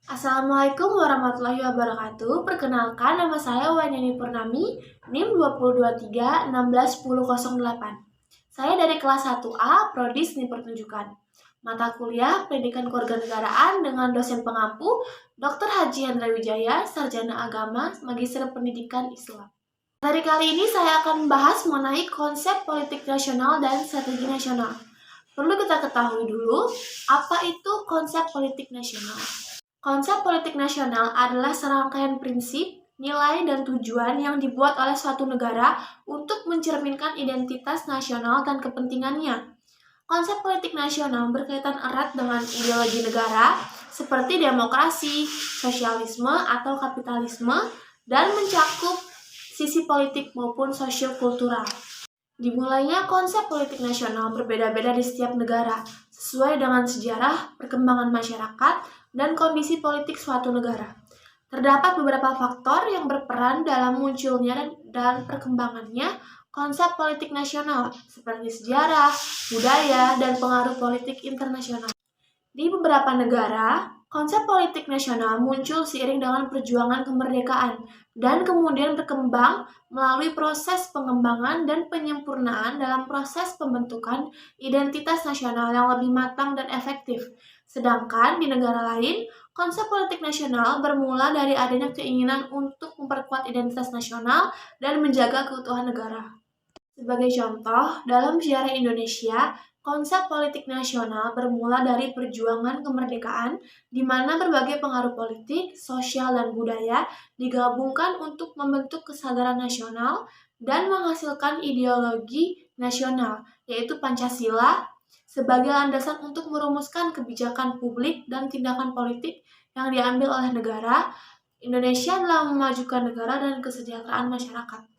Assalamualaikum warahmatullahi wabarakatuh. Perkenalkan, nama saya Wanyani Purnami, NIM 2023-161008. Saya dari kelas 1A, Prodi Seni Pertunjukan. Mata kuliah Pendidikan Kewarganegaraan dengan dosen pengampu Dr. Haji Hendra Wijaya, Sarjana Agama, Magister Pendidikan Islam. Dari kali ini saya akan membahas mengenai konsep politik nasional dan strategi nasional. Perlu kita ketahui dulu, apa itu konsep politik nasional? Konsep politik nasional adalah serangkaian prinsip, nilai, dan tujuan yang dibuat oleh suatu negara untuk mencerminkan identitas nasional dan kepentingannya. Konsep politik nasional berkaitan erat dengan ideologi negara seperti demokrasi, sosialisme, atau kapitalisme, dan mencakup sisi politik maupun sosiokultural. Dimulainya konsep politik nasional berbeda-beda di setiap negara, sesuai dengan sejarah, perkembangan masyarakat, dan kondisi politik suatu negara. Terdapat beberapa faktor yang berperan dalam munculnya dan perkembangannya konsep politik nasional, seperti sejarah, budaya, dan pengaruh politik internasional. Di beberapa negara, konsep politik nasional muncul seiring dengan perjuangan kemerdekaan dan kemudian berkembang melalui proses pengembangan dan penyempurnaan dalam proses pembentukan identitas nasional yang lebih matang dan efektif. Sedangkan di negara lain, konsep politik nasional bermula dari adanya keinginan untuk memperkuat identitas nasional dan menjaga keutuhan negara. Sebagai contoh, dalam sejarah Indonesia, konsep politik nasional bermula dari perjuangan kemerdekaan, di mana berbagai pengaruh politik, sosial, dan budaya digabungkan untuk membentuk kesadaran nasional dan menghasilkan ideologi nasional, yaitu Pancasila, sebagai landasan untuk merumuskan kebijakan publik dan tindakan politik yang diambil oleh negara. Indonesia dalam memajukan negara dan kesejahteraan masyarakat.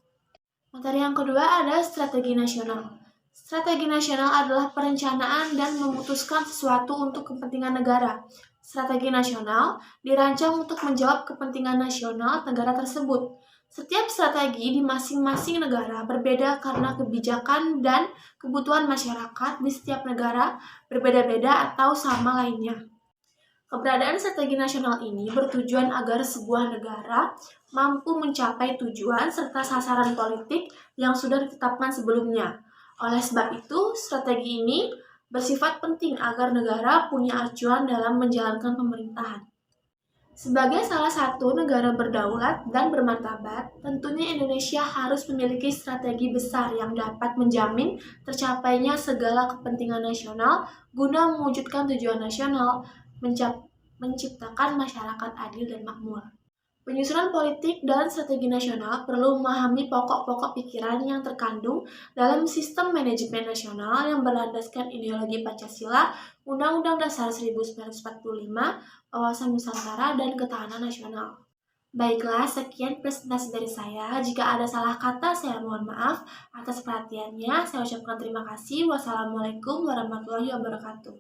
Materi yang kedua ada strategi nasional. Strategi nasional adalah perencanaan dan memutuskan sesuatu untuk kepentingan negara. Strategi nasional dirancang untuk menjawab kepentingan nasional negara tersebut. Setiap strategi di masing-masing negara berbeda karena kebijakan dan kebutuhan masyarakat di setiap negara berbeda-beda atau sama lainnya. Keberadaan strategi nasional ini bertujuan agar sebuah negara mampu mencapai tujuan serta sasaran politik yang sudah ditetapkan sebelumnya. Oleh sebab itu, strategi ini bersifat penting agar negara punya acuan dalam menjalankan pemerintahan. Sebagai salah satu negara berdaulat dan bermartabat, tentunya Indonesia harus memiliki strategi besar yang dapat menjamin tercapainya segala kepentingan nasional guna mewujudkan tujuan nasional, menciptakan masyarakat adil dan makmur. Penyusunan politik dan strategi nasional perlu memahami pokok-pokok pikiran yang terkandung dalam sistem manajemen nasional yang berlandaskan ideologi Pancasila, Undang-Undang Dasar 1945, Wawasan Nusantara, dan Ketahanan Nasional. Baiklah, sekian presentasi dari saya. Jika ada salah kata, saya mohon maaf. Atas perhatiannya, saya ucapkan terima kasih. Wassalamualaikum warahmatullahi wabarakatuh.